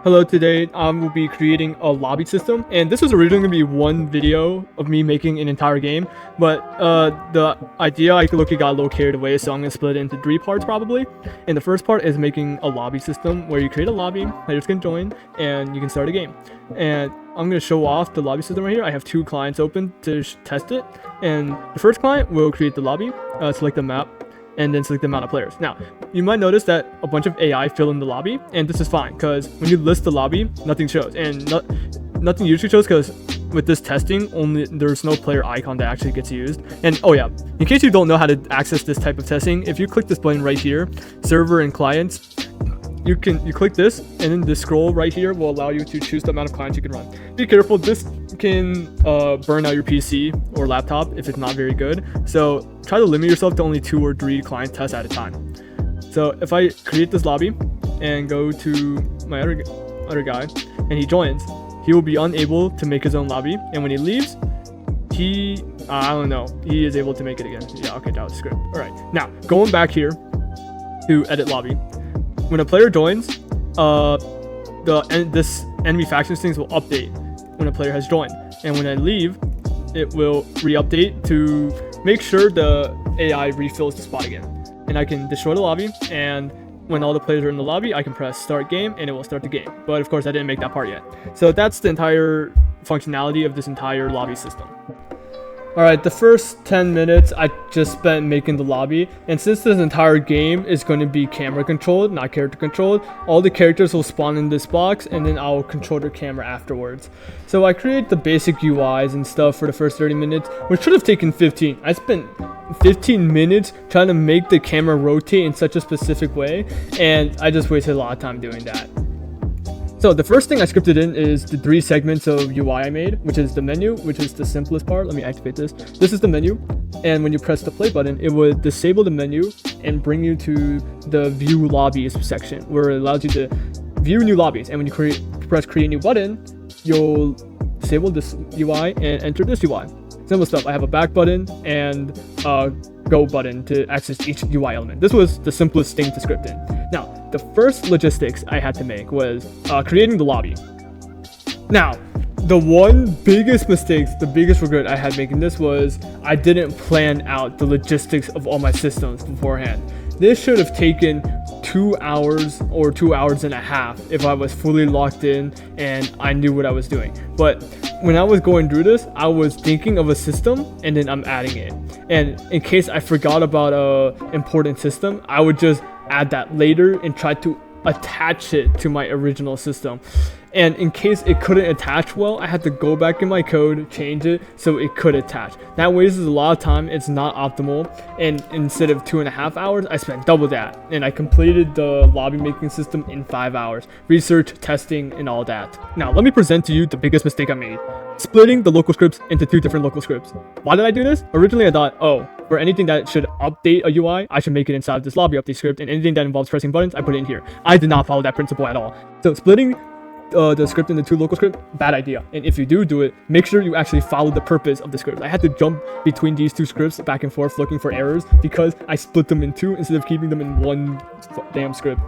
Hello, today I will be creating a lobby system, and this was originally going to be one video of me making an entire game, but the idea I got a little carried away, so I'm going to split it into 3 parts probably. And the first part is making a lobby system where you create a lobby, players can join, and you can start a game. And I'm going to show off the lobby system right here. I have 2 clients open to test it, and the first client will create the lobby, select the map, and then select the amount of players. Now, you might notice that a bunch of AI fill in the lobby, and this is fine, because when you list the lobby, nothing shows, and nothing usually shows, because with this testing, there's no player icon that actually gets used. And oh yeah, in case you don't know how to access this type of testing, if you click this button right here, server and clients, you click this, and then the scroll right here will allow you to choose the amount of clients you can run. Be careful, this can burn out your PC or laptop if it's not very good, so try to limit yourself to only 2 or 3 client tests at a time. So if I create this lobby and go to my other guy and he joins, he will be unable to make his own lobby, and when he leaves, he is able to make it again. Yeah, okay, JavaScript. All right, now going back here to edit lobby. When a player joins, this enemy factions things will update when a player has joined, and when I leave, it will re-update to make sure the AI refills the spot again. And I can destroy the lobby, and when all the players are in the lobby, I can press start game and it will start the game. But of course, I didn't make that part yet. So that's the entire functionality of this entire lobby system. Alright, the first 10 minutes I just spent making the lobby, and since this entire game is going to be camera controlled, not character controlled, all the characters will spawn in this box, and then I'll control their camera afterwards. So I create the basic UIs and stuff for the first 30 minutes, which should have taken 15. I spent 15 minutes trying to make the camera rotate in such a specific way, and I just wasted a lot of time doing that. So the first thing I scripted in is the 3 segments of UI I made, which is the menu, which is the simplest part. Let me activate this. This is the menu, and when you press the play button, it would disable the menu and bring you to the view lobbies section, where it allows you to view new lobbies. And when you press create new button, you'll disable this UI and enter this UI. Simple stuff. I have a back button and a go button to access each UI element. This was the simplest thing to script in. Now, the first logistics I had to make was creating the lobby. Now, the biggest regret I had making this was I didn't plan out the logistics of all my systems beforehand. This should have taken 2 hours or 2 hours and a half if I was fully locked in and I knew what I was doing. But when I was going through this, I was thinking of a system and then I'm adding it. And in case I forgot about an important system, I would just add that later and try to attach it to my original system. And in case it couldn't attach well, I had to go back in my code, change it so it could attach. That wastes a lot of time. It's not optimal. And instead of 2.5 hours, I spent double that. And I completed the lobby making system in 5 hours. Research, testing, and all that. Now, let me present to you the biggest mistake I made. Splitting the local scripts into 2 different local scripts. Why did I do this? Originally, I thought, for anything that should update a UI, I should make it inside this lobby update script. And anything that involves pressing buttons, I put it in here. I did not follow that principle at all. So splitting the script into 2 local scripts, bad idea. And if you do it, make sure you actually follow the purpose of the script. I had to jump between these 2 scripts back and forth looking for errors because I split them in 2 instead of keeping them in 1 damn script.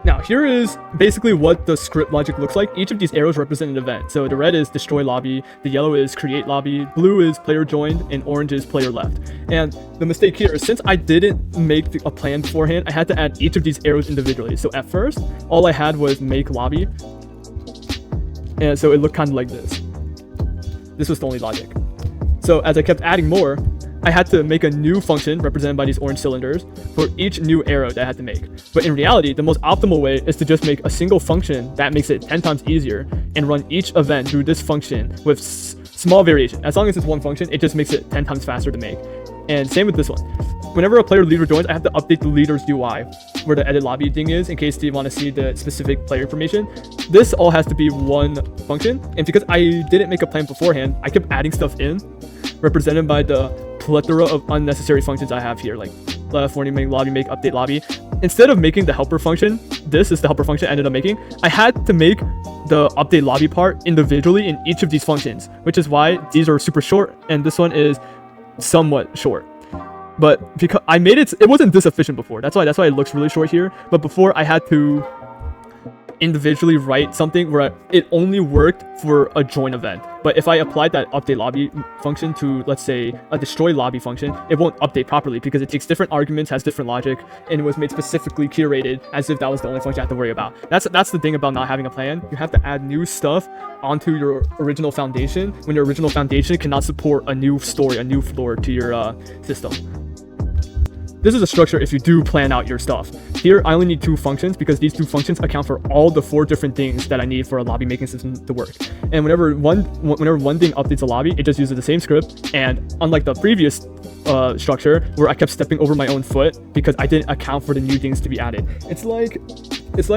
Now, here is basically what the script logic looks like. Each of these arrows represent an event. So the red is destroy lobby, the yellow is create lobby, blue is player joined, and orange is player left. And the mistake here is since I didn't make a plan beforehand, I had to add each of these arrows individually. So at first, all I had was make lobby. And so it looked kind of like this. This was the only logic. So as I kept adding more, I had to make a new function represented by these orange cylinders for each new arrow that I had to make. But in reality, the most optimal way is to just make a single function that makes it 10 times easier and run each event through this function with small variation. As long as it's one function, it just makes it 10 times faster to make. And same with this one. Whenever a player leader joins, I have to update the leader's UI, where the edit lobby thing is, in case they want to see the specific player information. This all has to be one function. And because I didn't make a plan beforehand, I kept adding stuff in, represented by the plethora of unnecessary functions I have here, like left, warning, make, lobby, make, update, lobby. Instead of making the helper function, this is the helper function I ended up making, I had to make the update lobby part individually in each of these functions, which is why these are super short and this one is somewhat short. but because I made it wasn't this efficient before. That's why it looks really short here. But before, I had to individually write something where it only worked for a join event. But if I applied that update lobby function to, let's say, a destroy lobby function, it won't update properly because it takes different arguments, has different logic, and it was made specifically curated as if that was the only function I had to worry about. That's the thing about not having a plan. You have to add new stuff onto your original foundation when your original foundation cannot support a new story, a new floor to your system. This is a structure if you do plan out your stuff. Here, I only need 2 functions because these 2 functions account for all the 4 different things that I need for a lobby making system to work. And whenever one thing updates a lobby, it just uses the same script. And unlike the previous structure where I kept stepping over my own foot because I didn't account for the new things to be added. It's like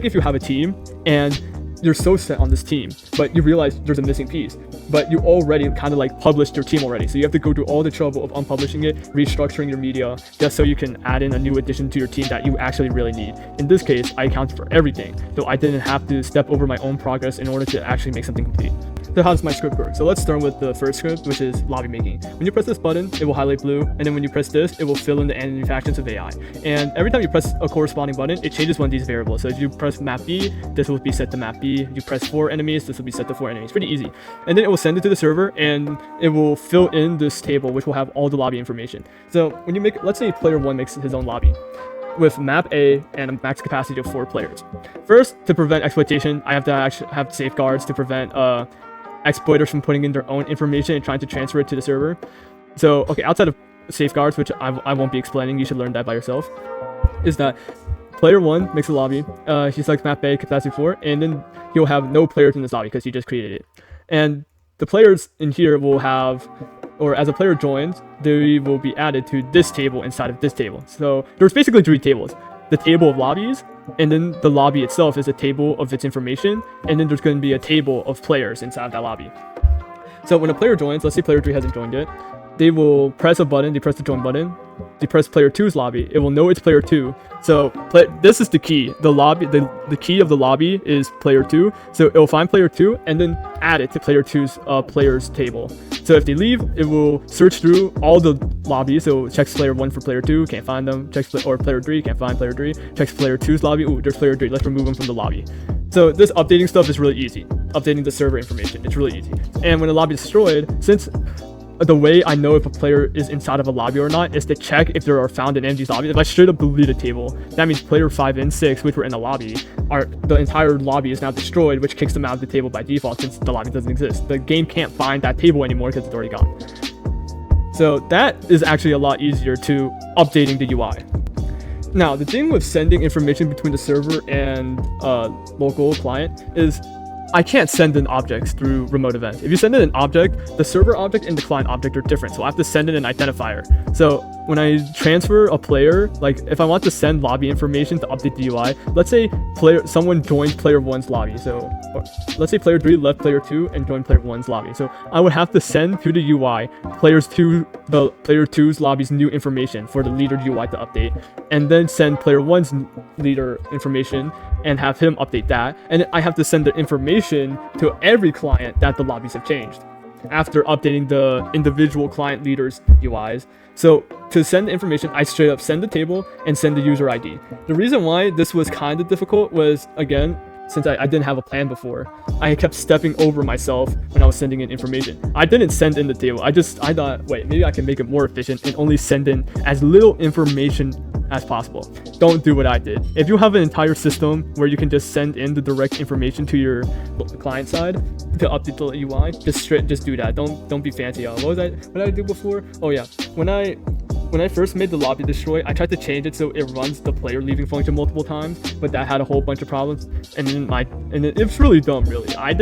if you have a team and you're so set on this team, but you realize there's a missing piece, but you already kind of like published your team already. So you have to go through all the trouble of unpublishing it, restructuring your media, just so you can add in a new addition to your team that you actually really need. In this case, I accounted for everything, so I didn't have to step over my own progress in order to actually make something complete. So how does my script work? So let's start with the first script, which is lobby making. When you press this button, it will highlight blue, and then when you press this, it will fill in the enemy factions of AI. And every time you press a corresponding button, it changes one of these variables. So if you press map B, this will be set to map B. You press 4 enemies, this will be set to 4 enemies. Pretty easy. And then it will send it to the server, and it will fill in this table, which will have all the lobby information. So when you make, let's say player 1 makes his own lobby with map A and a max capacity of 4 players. First, to prevent exploitation, I have to actually have safeguards to prevent exploiters from putting in their own information and trying to transfer it to the server. So, okay, outside of safeguards, which I won't be explaining, you should learn that by yourself, is that player 1 makes a lobby, he selects map A, capacity 4, and then he'll have no players in this lobby because he just created it. And the players in here will have, or as a player joins, they will be added to this table inside of this table. So there's basically 3 tables. The table of lobbies, and then the lobby itself is a table of its information, and then there's going to be a table of players inside of that lobby. So when a player joins, let's say player 3 hasn't joined yet, they will press a button, they press the join button, they press player 2's lobby, it will know it's player 2. So this is the key. The lobby, the key of the lobby is player 2. So it will find player 2 and then add it to player 2's players table. So if they leave, it will search through all the lobbies. So it checks player 1 for player 2, can't find them. Checks player 3, can't find player 3. Checks player 2's lobby. Ooh, there's player 3. Let's remove them from the lobby. So this updating stuff is really easy. Updating the server information, it's really easy. And when the lobby is destroyed, since the way I know if a player is inside of a lobby or not is to check if there are found in MG's lobby. If I straight up delete a table, that means player 5 and 6, which were in the lobby, the entire lobby is now destroyed, which kicks them out of the table by default since the lobby doesn't exist. The game can't find that table anymore because it's already gone. So that is actually a lot easier to updating the UI. Now, the thing with sending information between the server and local client is I can't send in objects through remote events. If you send in an object, the server object and the client object are different, so I have to send in an identifier. So when I transfer a player, like if I want to send lobby information to update the UI, let's say someone joined player 1's lobby. So let's say player 3 left player 2 and joined player 1's lobby. So I would have to send to the UI the player 2's lobby's new information for the leader UI to update, and then send player 1's leader information and have him update that. And I have to send the information to every client that the lobbies have changed after updating the individual client leaders UIs. So to send the information, I straight up send the table and send the user ID. The reason why this was kind of difficult was, again, since I didn't have a plan before, I kept stepping over myself when I was sending in information. I didn't send in the table. I thought, wait, maybe I can make it more efficient and only send in as little information as possible. Don't do what I did. If you have an entire system where you can just send in the direct information to your client side to update the UI, just do that. Don't be fancy. What did I do before? Oh yeah, when I first made the lobby destroy, I tried to change it so it runs the player leaving function multiple times, but that had a whole bunch of problems. And it's really dumb, really. I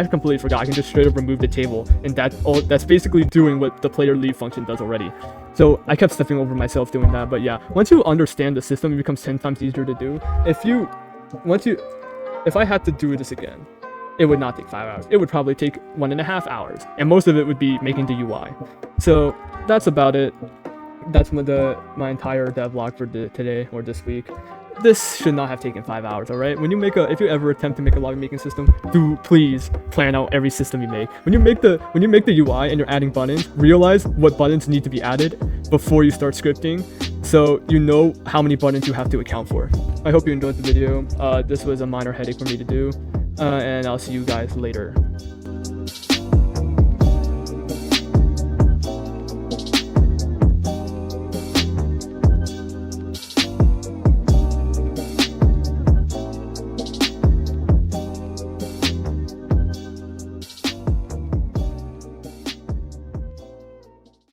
completely forgot. I can just straight up remove the table, and that's basically doing what the player leave function does already. So I kept stepping over myself doing that. But yeah, once you understand the system, it becomes 10 times easier to do. If I had to do this again, it would not take 5 hours. It would probably take 1.5 hours, and most of it would be making the UI. So that's about it. That's my entire devlog for today or this week. this should not have taken 5 hours, all right? If you ever attempt to make a lobby making system, do please plan out every system you make. When you make the UI and you're adding buttons, realize what buttons need to be added before you start scripting, so you know how many buttons you have to account for. I hope you enjoyed the video. This was a minor headache for me to do, and I'll see you guys later.